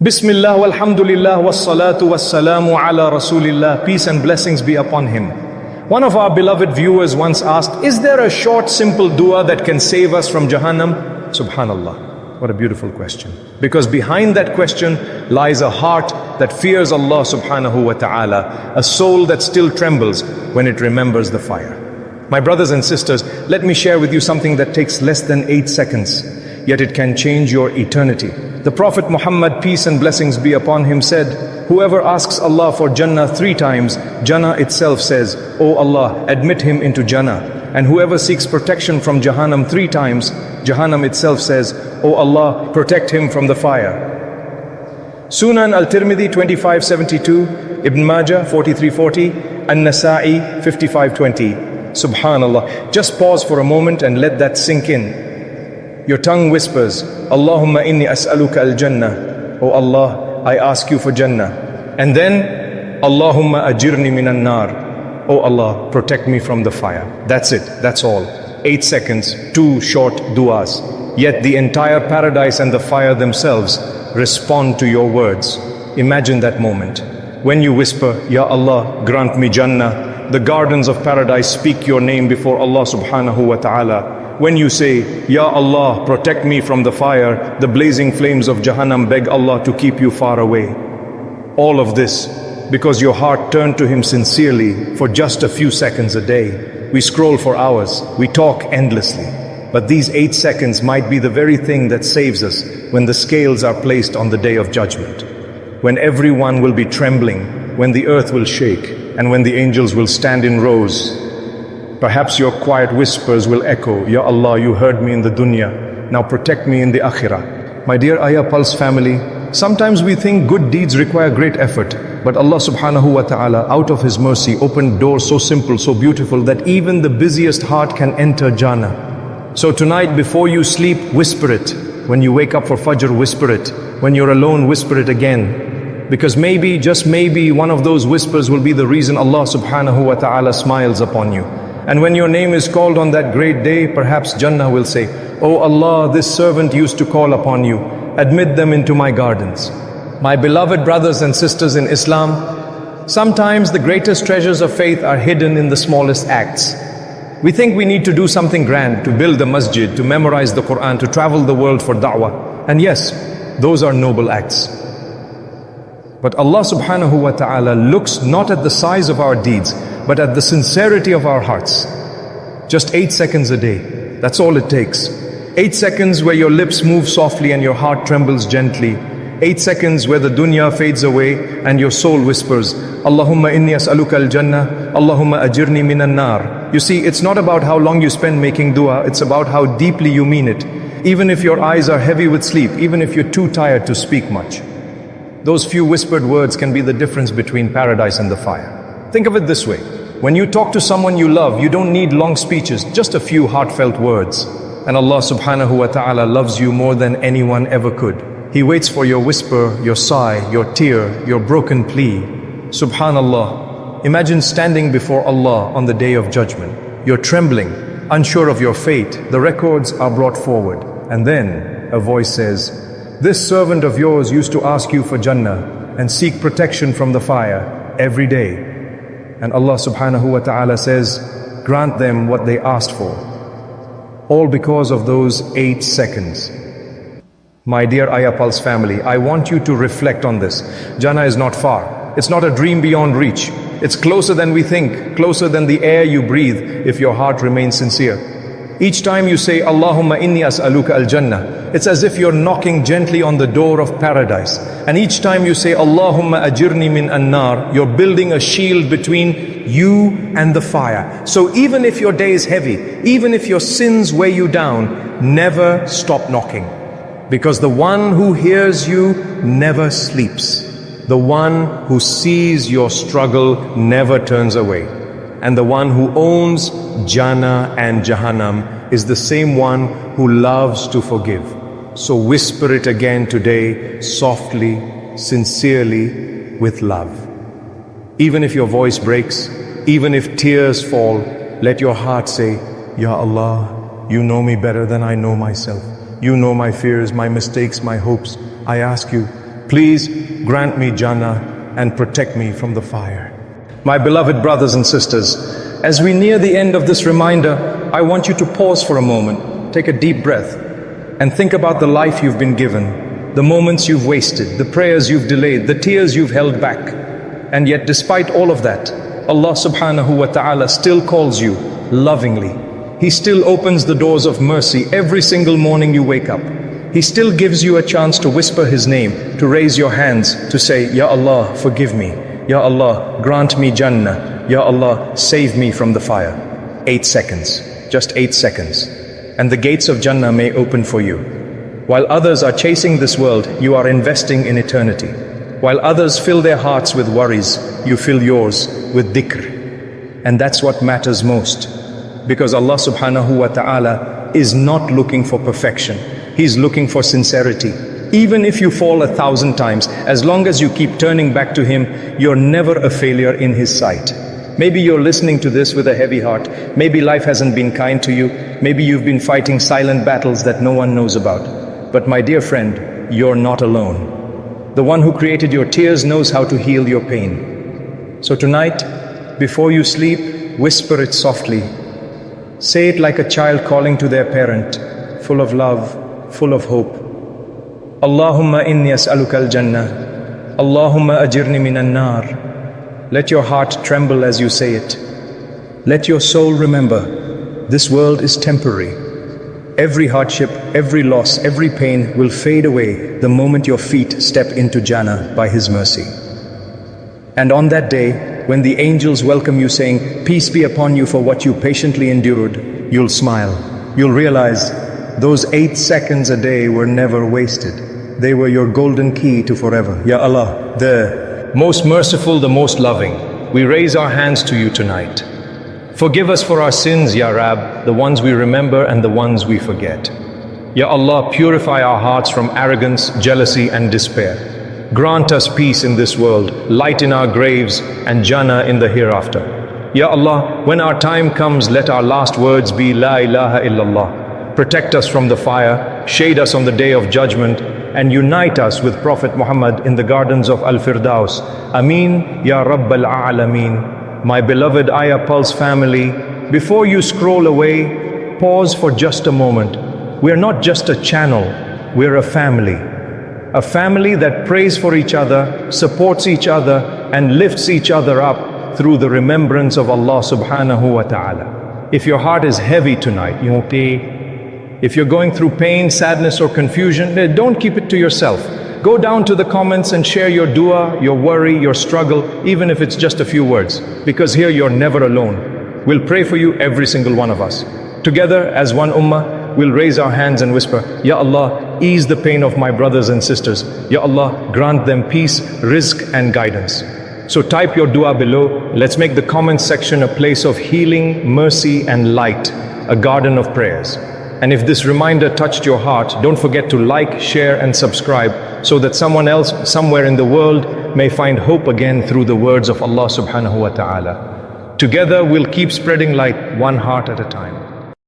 Bismillah walhamdulillah wassalatu wassalamu ala rasulillah. Peace and blessings be upon him. One of our beloved viewers once asked, is there a short simple dua that can save us from Jahannam? Subhanallah. What a beautiful question. Because behind that question lies a heart that fears Allah subhanahu wa ta'ala, a soul that still trembles when it remembers the fire. My brothers and sisters, let me share with you something that takes less than 8 seconds, yet it can change your eternity. The Prophet Muhammad, peace and blessings be upon him, said, whoever asks Allah for Jannah 3 times, Jannah itself says, O Allah, admit him into Jannah. And whoever seeks protection from Jahannam 3 times, Jahannam itself says, O Allah, protect him from the fire. Sunan al-Tirmidhi 2572, Ibn Majah 4340, An-Nasa'i 5520. Subhanallah. Just pause for a moment and let that sink in. Your tongue whispers, Allahumma inni as'aluka al-Jannah. Oh Allah, I ask you for Jannah. And then, Allahumma ajirni minan nar. Oh Allah, protect me from the fire. That's it, that's all. 8 seconds, 2 short du'as. Yet the entire paradise and the fire themselves respond to your words. Imagine that moment. When you whisper, Ya Allah, grant me Jannah, the gardens of paradise speak your name before Allah subhanahu wa ta'ala. When you say, Ya Allah, protect me from the fire, the blazing flames of Jahannam beg Allah to keep you far away. All of this because your heart turned to Him sincerely for just a few seconds a day. We scroll for hours, we talk endlessly. But these 8 seconds might be the very thing that saves us when the scales are placed on the day of judgment. When everyone will be trembling, when the earth will shake, and when the angels will stand in rows. Perhaps your quiet whispers will echo, Ya Allah, you heard me in the dunya, now protect me in the akhirah. My dear Ayah Pulse family, sometimes we think good deeds require great effort, but Allah subhanahu wa ta'ala, out of His mercy, opened doors so simple, so beautiful, that even the busiest heart can enter Jannah. So tonight, before you sleep, whisper it. When you wake up for Fajr, whisper it. When you're alone, whisper it again. Because maybe, just maybe, one of those whispers will be the reason Allah subhanahu wa ta'ala smiles upon you. And when your name is called on that great day, perhaps Jannah will say, Oh Allah, this servant used to call upon you. Admit them into my gardens. My beloved brothers and sisters in Islam, sometimes the greatest treasures of faith are hidden in the smallest acts. We think we need to do something grand, to build a masjid, to memorize the Quran, to travel the world for da'wah. And yes, those are noble acts. But Allah subhanahu wa ta'ala looks not at the size of our deeds, but at the sincerity of our hearts. Just 8 seconds a day, that's all it takes. 8 seconds where your lips move softly and your heart trembles gently. 8 seconds where the dunya fades away and your soul whispers, Allahumma inni as'aluka al-Jannah, Allahumma ajirni minan nar. You see, it's not about how long you spend making dua, it's about how deeply you mean it. Even if your eyes are heavy with sleep, even if you're too tired to speak much. Those few whispered words can be the difference between paradise and the fire. Think of it this way. When you talk to someone you love, you don't need long speeches, just a few heartfelt words. And Allah subhanahu wa ta'ala loves you more than anyone ever could. He waits for your whisper, your sigh, your tear, your broken plea. Subhanallah. Imagine standing before Allah on the day of judgment. You're trembling, unsure of your fate. The records are brought forward. And then a voice says, this servant of yours used to ask you for Jannah and seek protection from the fire every day. And Allah subhanahu wa ta'ala says, grant them what they asked for. All because of those 8 seconds. My dear Ayah Pulse family, I want you to reflect on this. Jannah is not far. It's not a dream beyond reach. It's closer than we think, closer than the air you breathe if your heart remains sincere. Each time you say, Allahumma inni as'aluka al-Jannah, it's as if you're knocking gently on the door of paradise. And each time you say, Allahumma ajirni min an-nar, you're building a shield between you and the fire. So even if your day is heavy, even if your sins weigh you down, never stop knocking. Because the one who hears you never sleeps. The one who sees your struggle never turns away. And the one who owns Jannah and Jahannam is the same one who loves to forgive. So whisper it again today, softly, sincerely, with love. Even if your voice breaks, even if tears fall, let your heart say, Ya Allah, you know me better than I know myself. You know my fears, my mistakes, my hopes. I ask you, Please grant me Jannah and protect me from the fire. My beloved brothers and sisters, as we near the end of this reminder, I want you to pause for a moment, take a deep breath, and think about the life you've been given, the moments you've wasted, the prayers you've delayed, the tears you've held back. And yet despite all of that, Allah subhanahu wa ta'ala still calls you lovingly. He still opens the doors of mercy every single morning you wake up. He still gives you a chance to whisper His name, to raise your hands, to say, Ya Allah, forgive me. Ya Allah, grant me Jannah. Ya Allah, save me from the fire. 8 seconds, just 8 seconds. And the gates of Jannah may open for you. While others are chasing this world, you are investing in eternity. While others fill their hearts with worries, you fill yours with dhikr. And that's what matters most. Because Allah subhanahu wa ta'ala is not looking for perfection. He's looking for sincerity. Even if you fall 1,000 times, as long as you keep turning back to Him, you're never a failure in His sight. Maybe you're listening to this with a heavy heart. Maybe life hasn't been kind to you. Maybe you've been fighting silent battles that no one knows about. But my dear friend, you're not alone. The one who created your tears knows how to heal your pain. So tonight, before you sleep, whisper it softly. Say it like a child calling to their parent, full of love, full of hope. Allahumma inni as'aluka al-jannah. Allahumma ajirni minan nar. Let your heart tremble as you say it. Let your soul remember, this world is temporary. Every hardship, every loss, every pain will fade away the moment your feet step into Jannah by His mercy. And on that day, when the angels welcome you saying, peace be upon you for what you patiently endured, you'll smile. You'll realize those 8 seconds a day were never wasted. They were your golden key to forever. Ya Allah, the most merciful, the most loving, we raise our hands to you tonight. Forgive us for our sins, Ya Rab, the ones we remember and the ones we forget. Ya Allah, purify our hearts from arrogance, jealousy and despair. Grant us peace in this world, light in our graves and Jannah in the hereafter. Ya Allah, when our time comes, let our last words be La Ilaha Illallah. Protect us from the fire, shade us on the day of judgment, and unite us with Prophet Muhammad in the gardens of Al-Firdaus. Ameen, Ya Rabbal A'lameen. My beloved Ayah Pulse family, before you scroll away, pause for just a moment. We're not just a channel, we're a family. A family that prays for each other, supports each other, and lifts each other up through the remembrance of Allah subhanahu wa ta'ala. If your heart is heavy tonight, if you're going through pain, sadness or confusion, don't keep it to yourself. Go down to the comments and share your dua, your worry, your struggle, even if it's just a few words. Because here you're never alone. We'll pray for you, every single one of us. Together as one ummah, we'll raise our hands and whisper, Ya Allah, ease the pain of my brothers and sisters. Ya Allah, grant them peace, rizq and guidance. So type your dua below. Let's make the comments section a place of healing, mercy and light, a garden of prayers. And if this reminder touched your heart, don't forget to like, share and subscribe so that someone else somewhere in the world may find hope again through the words of Allah subhanahu wa ta'ala. Together we'll keep spreading light, one heart at a time.